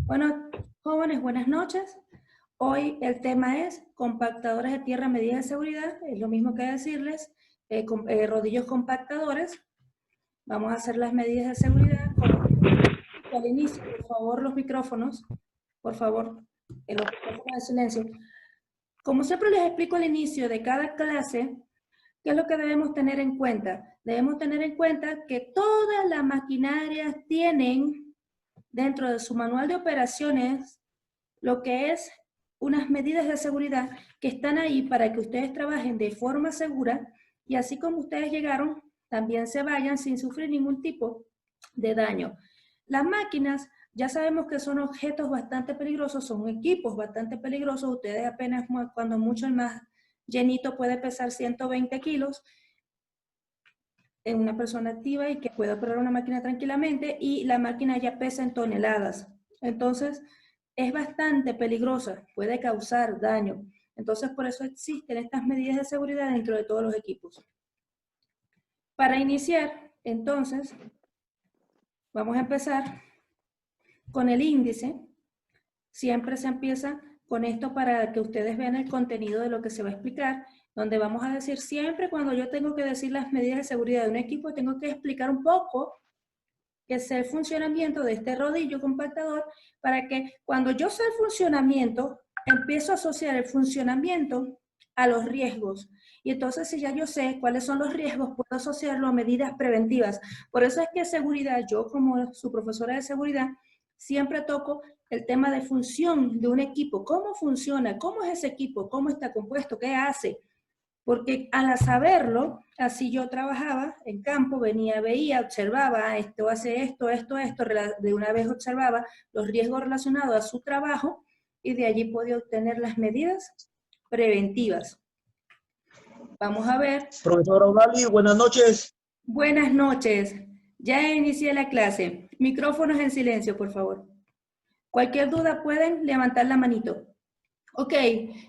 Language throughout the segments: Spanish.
Bueno, jóvenes, buenas noches. Hoy el tema es compactadores de tierra, medidas de seguridad. Es lo mismo que decirles, rodillos compactadores. Vamos a hacer las medidas de seguridad. Al inicio, por favor, los micrófonos. Por favor, los micrófonos de silencio. Como siempre les explico al inicio de cada clase, ¿qué es lo que debemos tener en cuenta? Debemos tener en cuenta que todas las maquinarias tienen dentro de su manual de operaciones lo que es unas medidas de seguridad que están ahí para que ustedes trabajen de forma segura y así como ustedes llegaron, también se vayan sin sufrir ningún tipo de daño. Las máquinas, ya sabemos que son objetos bastante peligrosos, son equipos bastante peligrosos. Ustedes apenas, cuando mucho el más llenito puede pesar 120 kilos en una persona activa y que pueda operar una máquina tranquilamente, y la máquina ya pesa en toneladas. Entonces, es bastante peligrosa, puede causar daño. Entonces, por eso existen estas medidas de seguridad dentro de todos los equipos. Para iniciar, entonces, vamos a empezar con el índice. Siempre se empieza con esto para que ustedes vean el contenido de lo que se va a explicar, donde vamos a decir siempre cuando yo tengo que decir las medidas de seguridad de un equipo, tengo que explicar un poco que es el funcionamiento de este rodillo compactador, para que cuando yo sé el funcionamiento, empiezo a asociar el funcionamiento a los riesgos. Y entonces, si ya yo sé cuáles son los riesgos, puedo asociarlo a medidas preventivas. Por eso es que seguridad, yo como su profesora de seguridad, siempre toco el tema de función de un equipo. ¿Cómo funciona? ¿Cómo es ese equipo? ¿Cómo está compuesto? ¿Qué hace? Porque al saberlo, así yo trabajaba en campo, venía, veía, observaba, esto hace esto, de una vez observaba los riesgos relacionados a su trabajo y de allí podía obtener las medidas preventivas. Vamos a ver. Profesor Audali, buenas noches. Buenas noches. Ya inicié la clase. Micrófonos en silencio, por favor. Cualquier duda pueden levantar la manito. Ok,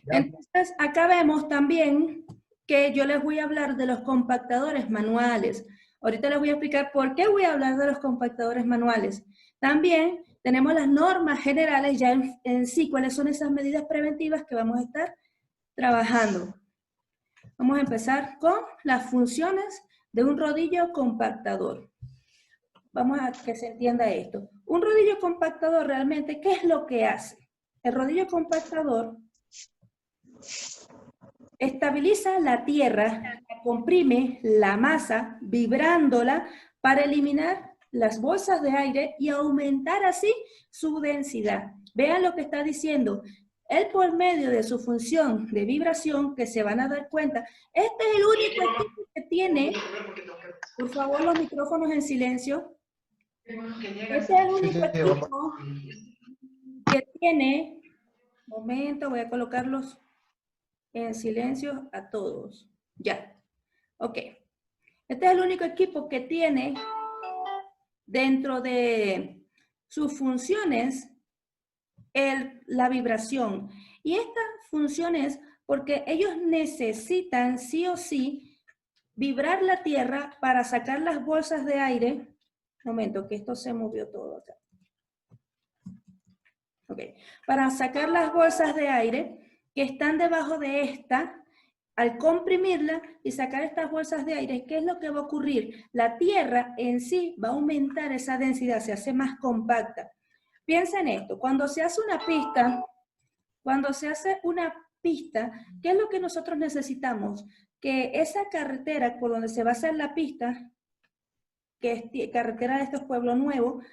entonces acá vemos también que yo les voy a hablar de los compactadores manuales. Ahorita les voy a explicar por qué voy a hablar de los compactadores manuales. También tenemos las normas generales ya en sí, cuáles son esas medidas preventivas que vamos a estar trabajando. Vamos a empezar con las funciones de un rodillo compactador. Vamos a que se entienda esto. Un rodillo compactador realmente, ¿qué es lo que hace? El rodillo compactador estabiliza la tierra, comprime la masa, vibrándola para eliminar las bolsas de aire y aumentar así su densidad. Vean lo que está diciendo. Él, por medio de su función de vibración, que se van a dar cuenta, este es el único equipo que tiene, por favor, los micrófonos en silencio. Este es el único equipo que tiene, momento, voy a colocarlos en silencio a todos. Ya. Ok. Este es el único equipo que tiene dentro de sus funciones la vibración. Y esta función es porque ellos necesitan sí o sí vibrar la tierra para sacar las bolsas de aire. Un momento, que esto se movió todo acá. Ok. Para sacar las bolsas de aire que están debajo de esta. Al comprimirla y sacar estas bolsas de aire, ¿qué es lo que va a ocurrir? La tierra en sí va a aumentar esa densidad, se hace más compacta. Piensa en esto, cuando se hace una pista, ¿qué es lo que nosotros necesitamos? Que esa carretera por donde se va a hacer la pista, que es carretera de estos pueblos nuevos,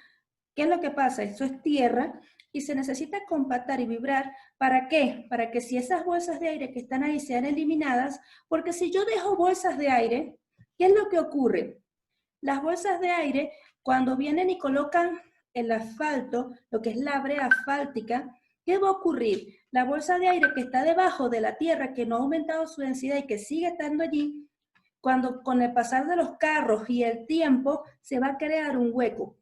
¿qué es lo que pasa? Eso es tierra y se necesita compactar y vibrar. ¿Para qué? Para que si esas bolsas de aire que están ahí sean eliminadas, porque si yo dejo bolsas de aire, ¿qué es lo que ocurre? Las bolsas de aire, cuando vienen y colocan el asfalto, lo que es la brea asfáltica, ¿qué va a ocurrir? La bolsa de aire que está debajo de la tierra, que no ha aumentado su densidad y que sigue estando allí, cuando con el pasar de los carros y el tiempo, se va a crear un hueco.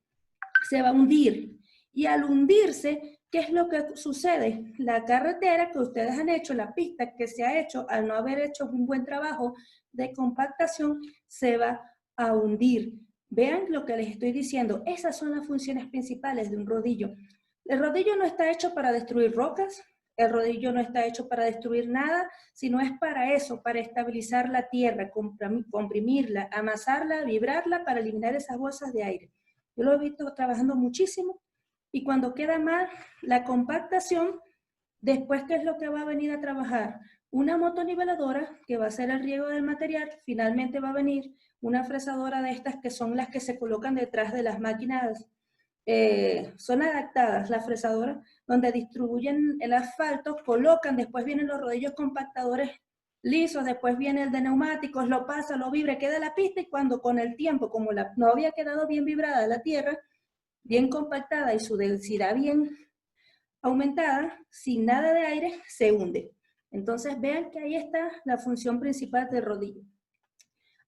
Se va a hundir. Y al hundirse, ¿qué es lo que sucede? La carretera que ustedes han hecho, la pista que se ha hecho, al no haber hecho un buen trabajo de compactación, se va a hundir. Vean lo que les estoy diciendo. Esas son las funciones principales de un rodillo. El rodillo no está hecho para destruir rocas, el rodillo no está hecho para destruir nada, sino es para eso, para estabilizar la tierra, comprimirla, amasarla, vibrarla para eliminar esas bolsas de aire. Yo lo he visto trabajando muchísimo y cuando queda mal la compactación, después, ¿qué es lo que va a venir a trabajar? Una motoniveladora que va a hacer el riego del material, finalmente va a venir una fresadora de estas que son las que se colocan detrás de las máquinas, son adaptadas las fresadoras, donde distribuyen el asfalto, colocan, después vienen los rodillos compactadores lisos, después viene el de neumáticos, lo pasa, lo vibra, queda la pista y cuando con el tiempo, como no había quedado bien vibrada la tierra, bien compactada y su densidad bien aumentada, sin nada de aire, se hunde. Entonces vean que ahí está la función principal del rodillo.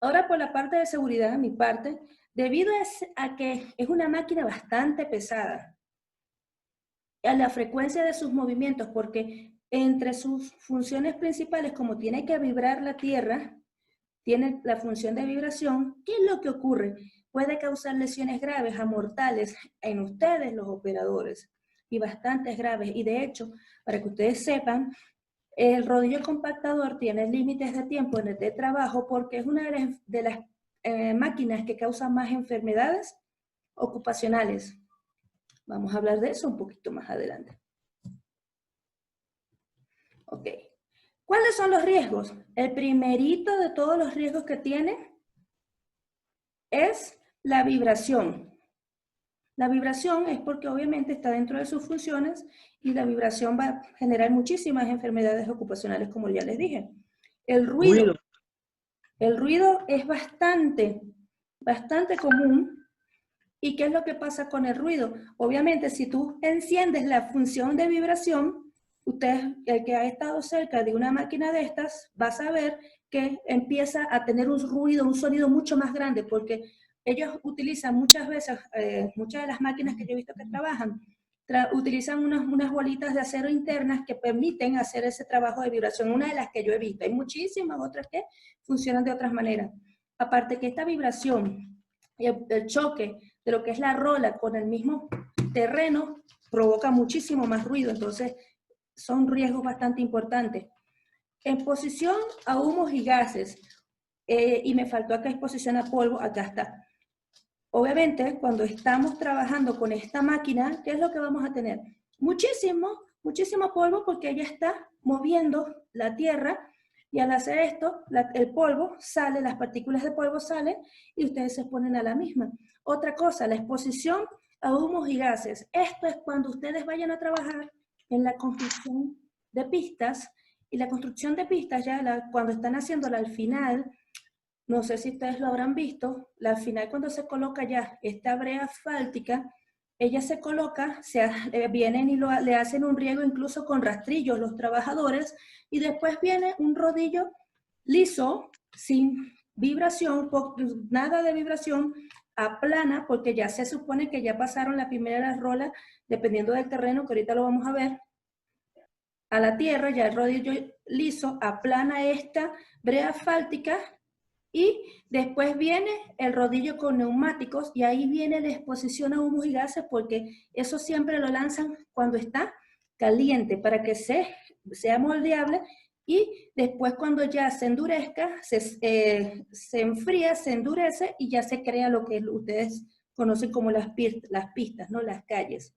Ahora por la parte de seguridad, mi parte, debido a que es una máquina bastante pesada, a la frecuencia de sus movimientos, porque entre sus funciones principales, como tiene que vibrar la tierra, tiene la función de vibración, ¿qué es lo que ocurre? Puede causar lesiones graves a mortales en ustedes, los operadores, y bastantes graves. Y de hecho, para que ustedes sepan, el rodillo compactador tiene límites de tiempo en el de trabajo porque es una de las máquinas que causan más enfermedades ocupacionales. Vamos a hablar de eso un poquito más adelante. Ok. ¿Cuáles son los riesgos? El primerito de todos los riesgos que tiene es la vibración. La vibración es porque obviamente está dentro de sus funciones y la vibración va a generar muchísimas enfermedades ocupacionales, como ya les dije. El ruido. El ruido es bastante común. ¿Y qué es lo que pasa con el ruido? Obviamente, si tú enciendes la función de vibración, usted, el que ha estado cerca de una máquina de estas, va a saber que empieza a tener un ruido, un sonido mucho más grande, porque ellos utilizan muchas veces, muchas de las máquinas que yo he visto que trabajan, utilizan unas bolitas de acero internas que permiten hacer ese trabajo de vibración, una de las que yo he visto. Hay muchísimas otras que funcionan de otras maneras. Aparte que esta vibración y el choque de lo que es la rola con el mismo terreno provoca muchísimo más ruido, entonces son riesgos bastante importantes. Exposición a humos y gases, y me faltó acá exposición a polvo, acá está. Obviamente, cuando estamos trabajando con esta máquina, ¿qué es lo que vamos a tener? Muchísimo polvo porque ella está moviendo la tierra y al hacer esto, el polvo sale, las partículas de polvo salen y ustedes se exponen a la misma. Otra cosa, la exposición a humos y gases. Esto es cuando ustedes vayan a trabajar en la construcción de pistas y la construcción de pistas ya cuando están haciéndola al final, no sé si ustedes lo habrán visto, al final cuando se coloca ya esta brea asfáltica, ella se coloca, vienen y le hacen un riego incluso con rastrillos los trabajadores, y después viene un rodillo liso, sin vibración, nada de vibración, aplana, porque ya se supone que ya pasaron la primera rola, dependiendo del terreno, que ahorita lo vamos a ver, a la tierra, ya el rodillo liso aplana esta brea asfáltica, y después viene el rodillo con neumáticos y ahí viene la exposición a humos y gases porque eso siempre lo lanzan cuando está caliente para que sea moldeable y después cuando ya se endurezca, se enfría, se endurece y ya se crea lo que ustedes conocen como las pistas, ¿no? Las calles.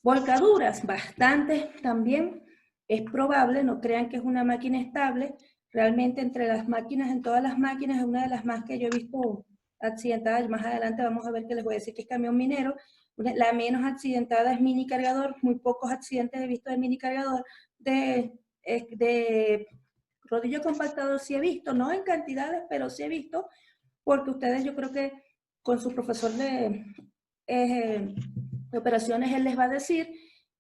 Volcaduras, bastante también. Es probable, no crean que es una máquina estable. Realmente entre las máquinas, en todas las máquinas, es una de las más que yo he visto accidentada. Más adelante vamos a ver que les voy a decir que es camión minero. La menos accidentada es mini cargador. Muy pocos accidentes he visto de mini cargador. De rodillo compactador sí he visto, no en cantidades, pero sí he visto, porque ustedes yo creo que con su profesor de operaciones, él les va a decir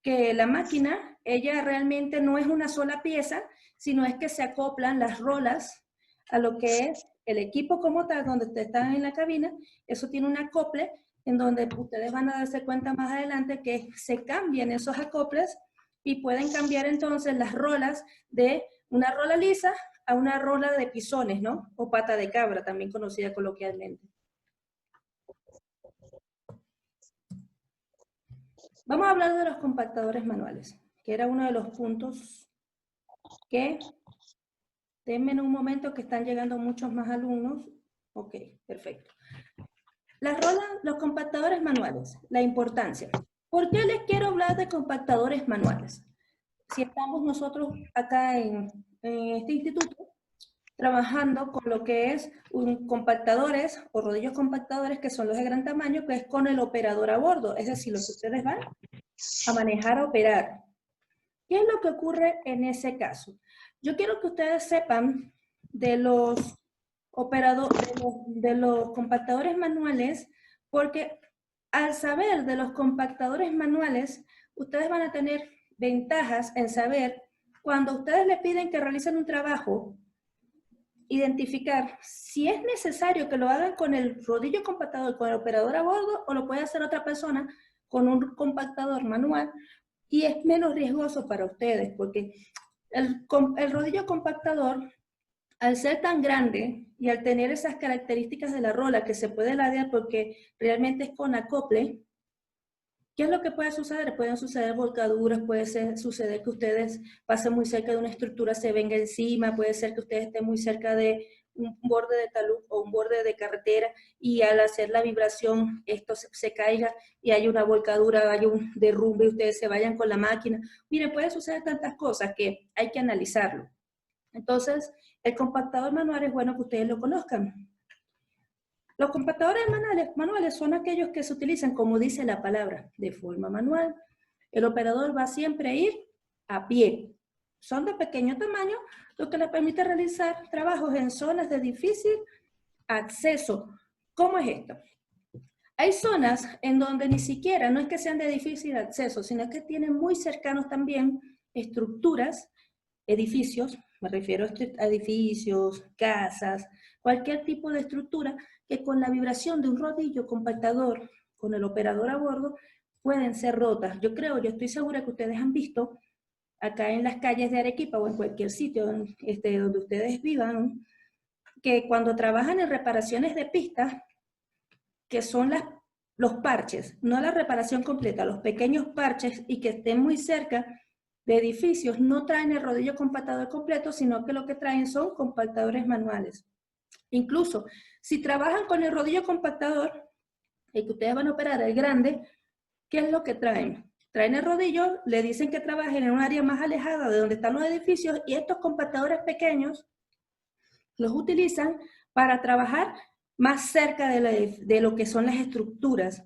que la máquina, ella realmente no es una sola pieza, sino es que se acoplan las rolas a lo que es el equipo como tal, donde ustedes están en la cabina, eso tiene un acople en donde ustedes van a darse cuenta más adelante que se cambian esos acoples y pueden cambiar entonces las rolas de una rola lisa a una rola de pisones, ¿no? O pata de cabra, también conocida coloquialmente. Vamos a hablar de los compactadores manuales, que era uno de los puntos que, denme en un momento que están llegando muchos más alumnos. Ok, perfecto. Los compactadores manuales, la importancia. ¿Por qué les quiero hablar de compactadores manuales? Si estamos nosotros acá en este instituto trabajando con lo que es compactadores o rodillos compactadores, que son los de gran tamaño, que es con el operador a bordo, es decir, los que ustedes van a manejar, a operar. ¿Qué es lo que ocurre en ese caso? Yo quiero que ustedes sepan de los de los compactadores manuales, porque al saber de los compactadores manuales, ustedes van a tener ventajas en saber cuando ustedes les piden que realicen un trabajo, identificar si es necesario que lo hagan con el rodillo compactador, con el operador a bordo, o lo puede hacer otra persona con un compactador manual, y es menos riesgoso para ustedes, porque el rodillo compactador, al ser tan grande y al tener esas características de la rola que se puede ladear porque realmente es con acople, ¿qué es lo que puede suceder? Pueden suceder volcaduras, suceder que ustedes pasen muy cerca de una estructura, se venga encima, puede ser que ustedes estén muy cerca de un borde de talud o un borde de carretera y al hacer la vibración esto se caiga y hay una volcadura, hay un derrumbe y ustedes se vayan con la máquina. Miren, puede suceder tantas cosas que hay que analizarlo. Entonces, el compactador manual es bueno que ustedes lo conozcan. Los compactadores manuales son aquellos que se utilizan, como dice la palabra, de forma manual. El operador va siempre a ir a pie. Son de pequeño tamaño, lo que les permite realizar trabajos en zonas de difícil acceso. ¿Cómo es esto? Hay zonas en donde ni siquiera, no es que sean de difícil acceso, sino que tienen muy cercanos también estructuras, edificios, me refiero a edificios, casas, cualquier tipo de estructura que con la vibración de un rodillo compactador con el operador a bordo pueden ser rotas. Yo estoy segura que ustedes han visto acá en las calles de Arequipa o en cualquier sitio donde ustedes vivan, que cuando trabajan en reparaciones de pistas, que son los parches, no la reparación completa, los pequeños parches y que estén muy cerca de edificios, no traen el rodillo compactador completo, sino que lo que traen son compactadores manuales. Incluso, si trabajan con el rodillo compactador, el que ustedes van a operar, el grande, ¿qué es lo que traen? Traen el rodillo, le dicen que trabajen en un área más alejada de donde están los edificios y estos compactadores pequeños los utilizan para trabajar más cerca de lo que son las estructuras,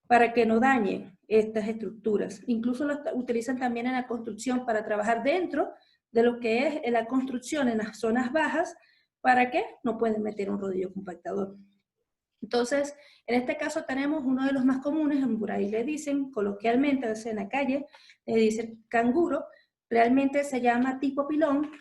para que no dañen estas estructuras. Incluso los utilizan también en la construcción para trabajar dentro de lo que es la construcción en las zonas bajas, para que no pueden meter un rodillo compactador. Entonces, en este caso tenemos uno de los más comunes, por ahí le dicen coloquialmente, en la calle, le dicen canguro, realmente se llama tipo pilón,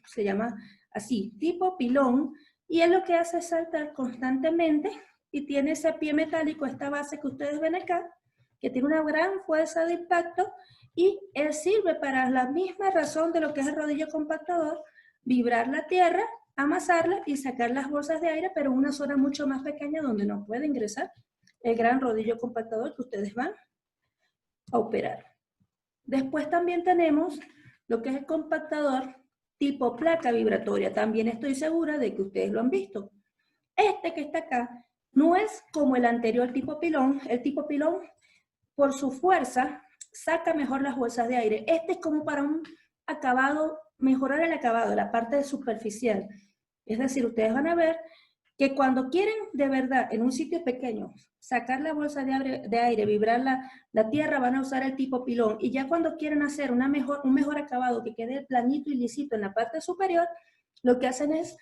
se llama así, tipo pilón, y él lo que hace es saltar constantemente y tiene ese pie metálico, esta base que ustedes ven acá, que tiene una gran fuerza de impacto, y él sirve para la misma razón de lo que es el rodillo compactador, vibrar la tierra, amasarla y sacar las bolsas de aire, pero en una zona mucho más pequeña donde no puede ingresar el gran rodillo compactador que ustedes van a operar. Después también tenemos lo que es el compactador tipo placa vibratoria. También estoy segura de que ustedes lo han visto. Este que está acá no es como el anterior tipo pilón. El tipo pilón, por su fuerza, saca mejor las bolsas de aire. Este es como para un acabado, mejorar el acabado, la parte superficial. Es decir, ustedes van a ver que cuando quieren de verdad en un sitio pequeño sacar la bolsa de aire, vibrar la tierra, van a usar el tipo pilón. Y ya cuando quieren hacer un mejor acabado que quede planito y lisito en la parte superior, lo que hacen es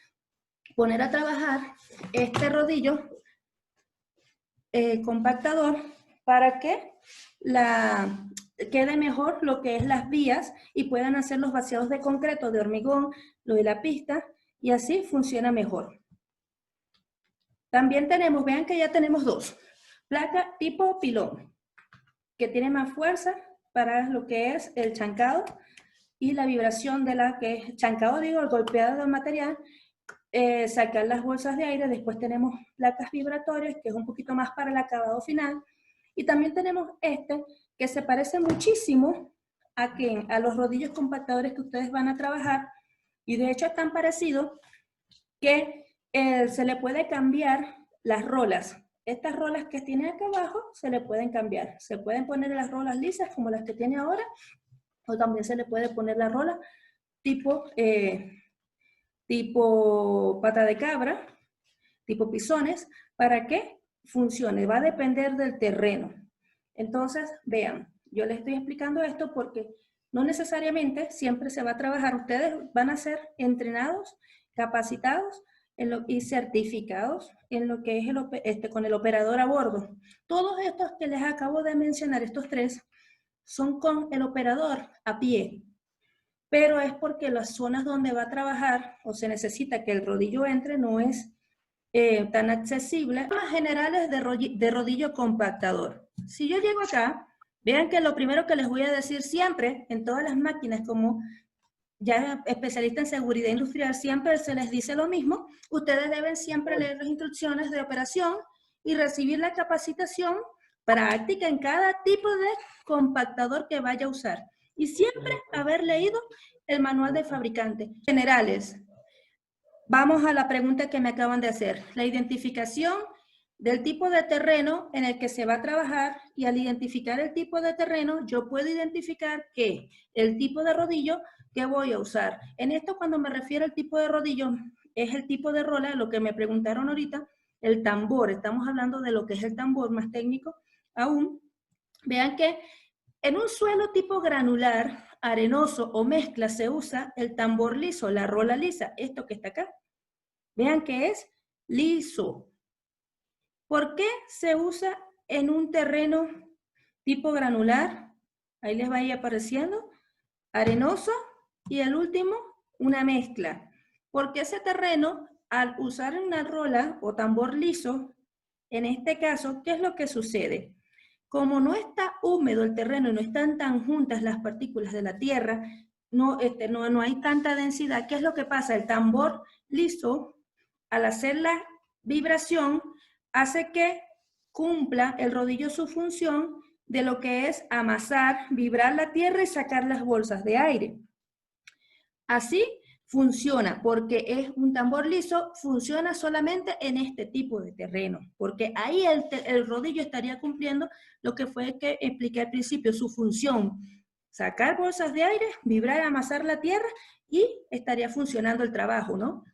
poner a trabajar este rodillo compactador para que quede mejor lo que es las vías y puedan hacer los vaciados de concreto, de hormigón, lo de la pista, y así funciona mejor. También tenemos, vean que ya tenemos dos. Placa tipo pilón, que tiene más fuerza para lo que es el chancado y la vibración de la que es chancado, digo, el golpeado del material, sacar las bolsas de aire. Después tenemos placas vibratorias, que es un poquito más para el acabado final, Y también tenemos este que se parece muchísimo a los rodillos compactadores que ustedes van a trabajar, y de hecho es tan parecido que se le puede cambiar las rolas. Estas rolas que tiene acá abajo se le pueden cambiar. Se pueden poner las rolas lisas como las que tiene ahora, o también se le puede poner la rola tipo pata de cabra, tipo pisones, para que funcione. Va a depender del terreno. Entonces, vean, yo les estoy explicando esto porque no necesariamente siempre se va a trabajar. Ustedes van a ser entrenados, capacitados y certificados en lo que es con el operador a bordo. Todos estos que les acabo de mencionar, estos tres, son con el operador a pie. Pero es porque las zonas donde va a trabajar o se necesita que el rodillo entre no es tan accesible. Las generales de rodillo compactador. Si yo llego acá, vean que lo primero que les voy a decir siempre, en todas las máquinas, como ya especialista en seguridad industrial, siempre se les dice lo mismo. Ustedes deben siempre leer las instrucciones de operación y recibir la capacitación práctica en cada tipo de compactador que vaya a usar. Y siempre haber leído el manual de fabricante. Generales. Vamos a la pregunta que me acaban de hacer. La identificación del tipo de terreno en el que se va a trabajar, y al identificar el tipo de terreno, yo puedo identificar que el tipo de rodillo que voy a usar. En esto, cuando me refiero al tipo de rodillo, es el tipo de rola, lo que me preguntaron ahorita, el tambor. Estamos hablando de lo que es el tambor, más técnico aún. Vean que en un suelo tipo granular, arenoso o mezcla se usa el tambor liso, la rola lisa, esto que está acá. Vean que es liso. ¿Por qué se usa en un terreno tipo granular? Ahí les va a ir apareciendo. Arenoso y el último, una mezcla. Porque ese terreno, al usar una rola o tambor liso, en este caso, ¿qué es lo que sucede? Como no está húmedo el terreno y no están tan juntas las partículas de la tierra, no hay tanta densidad. ¿Qué es lo que pasa? El tambor liso, al hacer la vibración, hace que cumpla el rodillo su función de lo que es amasar, vibrar la tierra y sacar las bolsas de aire. Así funciona, porque es un tambor liso, funciona solamente en este tipo de terreno, porque ahí el rodillo estaría cumpliendo lo que fue que expliqué al principio, su función: sacar bolsas de aire, vibrar, amasar la tierra, y estaría funcionando el trabajo, ¿no?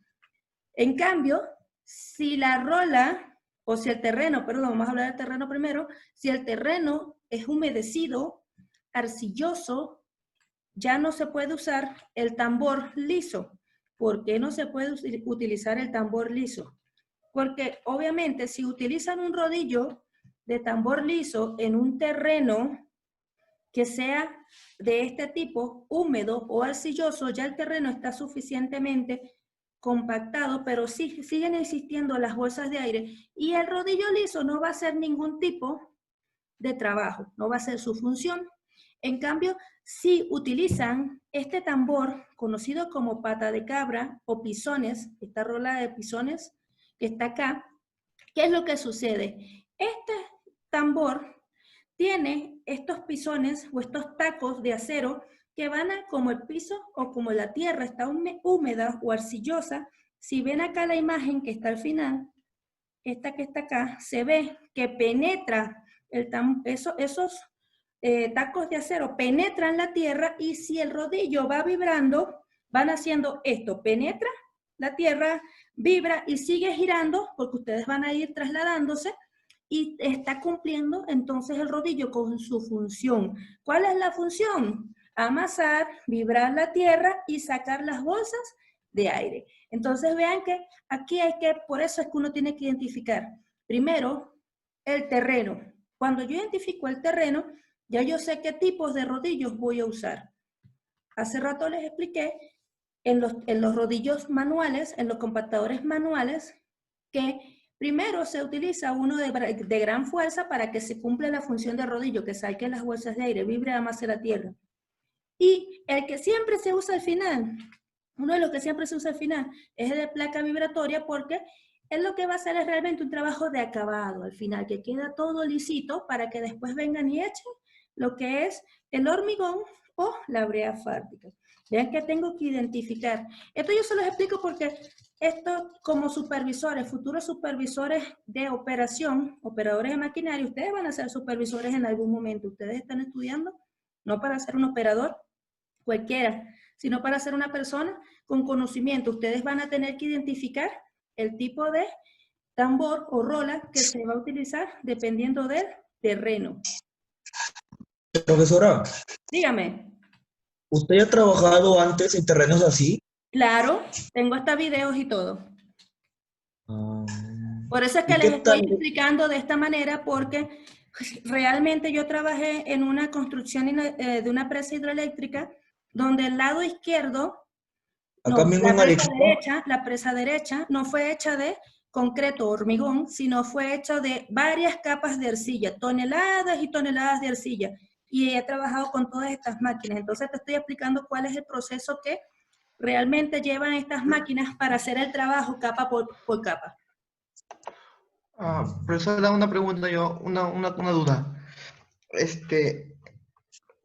En cambio, si la rola, o si el terreno, perdón, vamos a hablar del terreno primero, si el terreno es humedecido, arcilloso, ya no se puede usar el tambor liso. ¿Por qué no se puede utilizar el tambor liso? Porque obviamente si utilizan un rodillo de tambor liso en un terreno que sea de este tipo, húmedo o arcilloso, ya el terreno está suficientemente compactado, pero sí, siguen existiendo las bolsas de aire, y el rodillo liso no va a hacer ningún tipo de trabajo, no va a ser su función. En cambio, si utilizan este tambor conocido como pata de cabra o pisones, esta rola de pisones que está acá, ¿qué es lo que sucede? Este tambor tiene estos pisones o estos tacos de acero que van a, como el piso o como la tierra está húmeda o arcillosa. Si ven acá la imagen que está al final, esta que está acá, se ve que penetra esos tacos de acero, penetran la tierra, y si el rodillo va vibrando, van haciendo esto: penetra la tierra, vibra y sigue girando, porque ustedes van a ir trasladándose, y está cumpliendo entonces el rodillo con su función. ¿Cuál es la función? Amasar, vibrar la tierra y sacar las bolsas de aire. Entonces vean que aquí por eso es que uno tiene que identificar primero el terreno. Cuando yo identifico el terreno, ya yo sé qué tipos de rodillos voy a usar. Hace rato les expliqué en los rodillos manuales, en los compactadores manuales, que primero se utiliza uno de gran fuerza para que se cumpla la función de rodillo, que saque las bolsas de aire, vibre, amase la tierra. Y el que siempre se usa al final, uno de los que siempre se usa al final, es el de placa vibratoria, porque él lo que va a hacer es realmente un trabajo de acabado al final, que queda todo lisito para que después vengan y echen lo que es el hormigón o la brea asfáltica. Vean que tengo que identificar. Esto yo se los explico porque esto como supervisores, futuros supervisores de operación, operadores de maquinaria, ustedes van a ser supervisores en algún momento. Ustedes están estudiando no para ser un operador cualquiera, sino para ser una persona con conocimiento. Ustedes van a tener que identificar el tipo de tambor o rola que se va a utilizar dependiendo del terreno. Profesora, Dígame. ¿usted ya ha trabajado antes en terrenos así? Claro, tengo hasta videos y todo. Ah, Por eso es que ¿y les qué estoy tal? explicando de esta manera, porque realmente yo trabajé en una construcción de una presa hidroeléctrica donde el lado izquierdo, Acá no, mismo en Arequipa. la presa derecha no fue hecha de concreto o hormigón, sino fue hecha de varias capas de arcilla, toneladas y toneladas de arcilla. Y he trabajado con todas estas máquinas. Entonces te estoy explicando cuál es el proceso que realmente llevan estas máquinas para hacer el trabajo capa por capa. Profesora, una pregunta yo, una duda.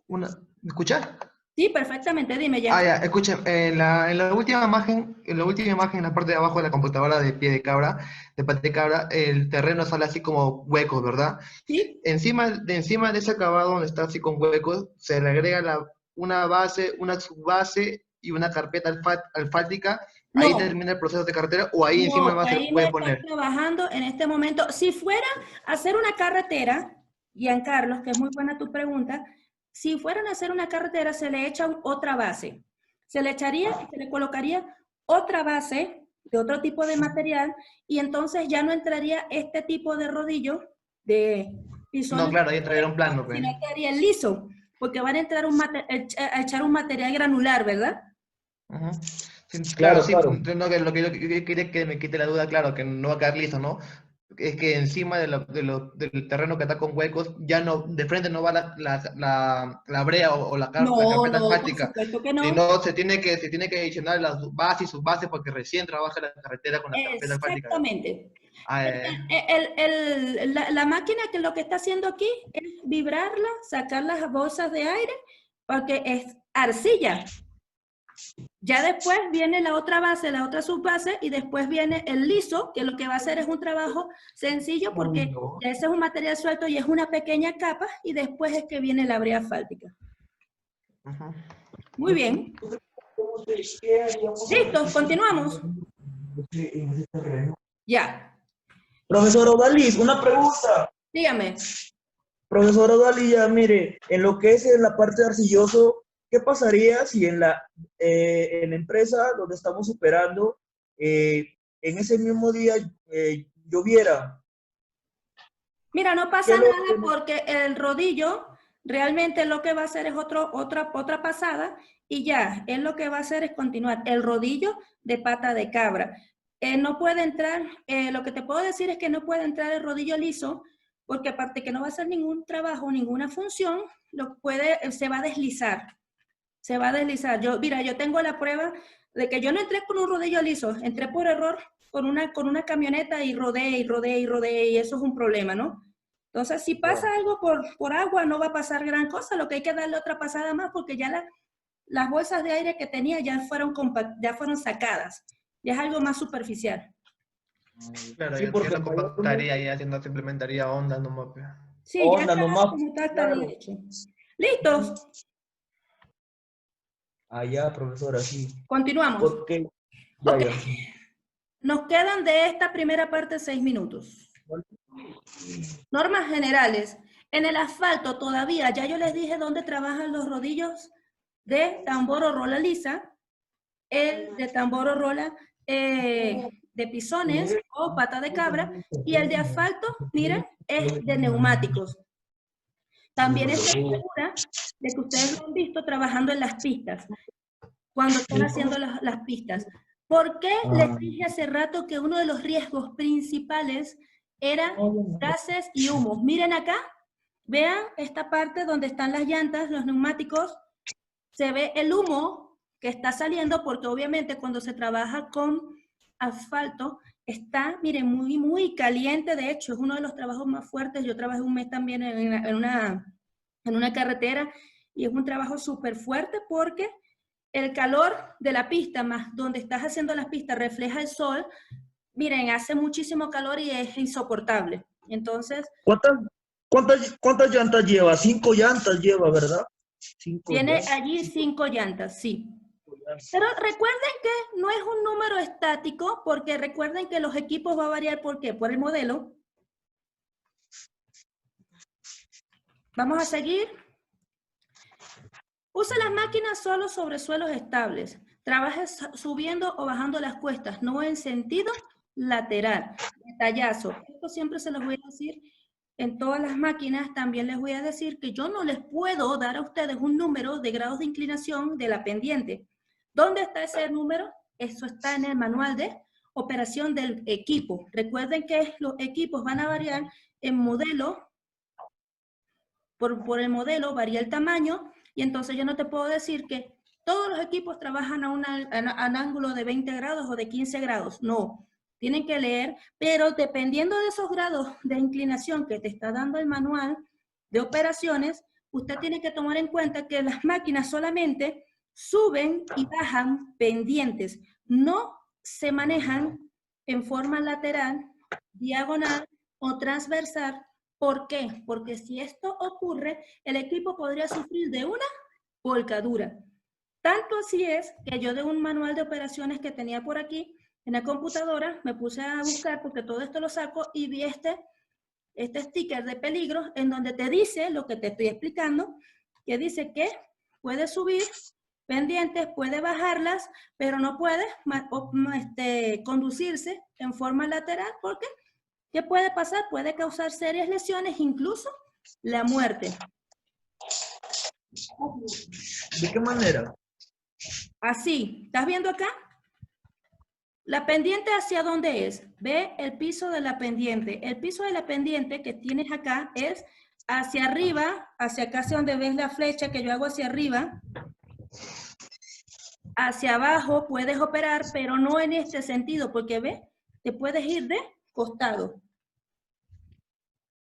¿Me escuchas? Sí, perfectamente, dime ya. Ya, escuchen, en la última imagen, en la parte de abajo de la computadora de pie de cabra, de pata de cabra, el terreno sale así como huecos, ¿verdad? Sí, Encima de ese acabado donde está así con huecos, se le agrega una base, una subbase y una carpeta alfáltica. Ahí no, termina el proceso de carretera, o ahí encima no, más se ahí no puede están poner. trabajando en este momento. Si fuera a hacer una carretera, Giancarlos, que es muy buena tu pregunta, si fueran a hacer una carretera se le echa otra base. Se le echaría y se le colocaría otra base de otro tipo de material y entonces ya no entraría este tipo de rodillo de No, pisones, claro, ahí traer un plano, pues. sino que haría liso, porque van a entrar a echar un material granular, ¿verdad? Ujú. Sí, claro, Claro, sí, claro. no, que lo que yo quería que me quite la duda, claro, que no va a quedar liso, ¿no? Es que encima del terreno que está con huecos, ya no, de frente no va la brea la No, carpeta no, por asfáltica, supuesto que no. sino se tiene que adicionar las bases y subbases porque recién trabaja la carretera con la carpeta asfáltica. Exactamente. Ah, La máquina que lo que está haciendo aquí es vibrarla, sacar las bolsas de aire, porque es arcilla. Ya después viene la otra base, la otra subbase, y después viene el liso, que lo que va a hacer es un trabajo sencillo porque ya ese es un material suelto y es una pequeña capa, y después es que viene la brea asfáltica. ujú. Muy bien. Listo, continuamos. Ya, Profesor Odalis, una pregunta. dígame. Profesor Odalis, ya mire, en lo que es en la parte de arcilloso, ¿qué pasaría si en la empresa donde estamos operando, en ese mismo día lloviera? Mira, no ¿Qué pasa lo, nada porque el rodillo realmente lo que va a hacer es otra pasada y ya, él lo que va a hacer es continuar. El rodillo de pata de cabra. No puede entrar, lo que te puedo decir es que no puede entrar el rodillo liso porque aparte que no va a hacer ningún trabajo, ninguna función, se va a deslizar. Se va a deslizar. Mira, yo tengo la prueba de que yo no entré con un rodillo liso, entré por error con una camioneta y rodé, y eso es un problema, ¿no? Entonces, si pasa algo por agua, no va a pasar gran cosa, lo que hay que darle otra pasada más porque ya las bolsas de aire que tenía ya fueron sacadas, ya es algo más superficial. Claro, Sí, yo porque lo compactaría y haciendo simplementaría ondas nomás, pues. Sí, ya onda está, nomás, como está bien claro. hecho. ¿Listos? Allá, profesora, sí. Continuamos. Porque, ya, Ok, ya. nos quedan de esta primera parte 6 minutos. Normas generales. En el asfalto todavía, ya yo les dije dónde trabajan los rodillos de tambor o rola lisa, el de tambor o rola de pisones o pata de cabra, y el de asfalto, miren, es de neumáticos. También estoy segura de que ustedes lo han visto trabajando en las pistas, cuando están haciendo las pistas. ¿Por qué les dije hace rato que uno de los riesgos principales era gases y humos? Miren acá, vean esta parte donde están las llantas, los neumáticos, se ve el humo que está saliendo porque obviamente cuando se trabaja con asfalto, está, miren, muy, muy caliente. De hecho, es uno de los trabajos más fuertes. Yo trabajé un mes también en una carretera y es un trabajo súper fuerte porque el calor de la pista más donde estás haciendo las pistas refleja el sol. Miren, hace muchísimo calor y es insoportable. Entonces, ¿Cuántas llantas lleva? 5 llantas lleva, ¿verdad? 5 tiene llantas. allí 5 llantas, sí. Pero recuerden que no es un número estático, porque recuerden que los equipos va a variar, ¿por qué? Por el modelo. Vamos a seguir. Usa las máquinas solo sobre suelos estables. Trabaje subiendo o bajando las cuestas, no en sentido lateral. Detallazo. Esto siempre se los voy a decir en todas las máquinas. También les voy a decir que yo no les puedo dar a ustedes un número de grados de inclinación de la pendiente. ¿Dónde está ese número? Eso está en el manual de operación del equipo. Recuerden que los equipos van a variar en modelo. Por el modelo varía el tamaño y entonces yo no te puedo decir que todos los equipos trabajan a un ángulo de 20 grados o de 15 grados. No, tienen que leer, pero dependiendo de esos grados de inclinación que te está dando el manual de operaciones, usted tiene que tomar en cuenta que las máquinas solamente suben y bajan pendientes, no se manejan en forma lateral, diagonal o transversal. ¿Por qué? Porque si esto ocurre, el equipo podría sufrir de una volcadura. Tanto así es que yo de un manual de operaciones que tenía por aquí en la computadora, me puse a buscar porque todo esto lo saco y vi este sticker de peligro en donde te dice lo que te estoy explicando, que dice que puede subir pendientes, puede bajarlas, pero no puede conducirse en forma lateral porque ¿qué puede pasar? Puede causar serias lesiones, incluso la muerte. ¿De qué manera? Así, ¿estás viendo acá? La pendiente, ¿hacia dónde es? Ve el piso de la pendiente. El piso de la pendiente que tienes acá es hacia arriba, hacia acá, hacia donde ves la flecha que yo hago hacia arriba. Hacia abajo puedes operar, pero no en este sentido, porque ve, te puedes ir de costado.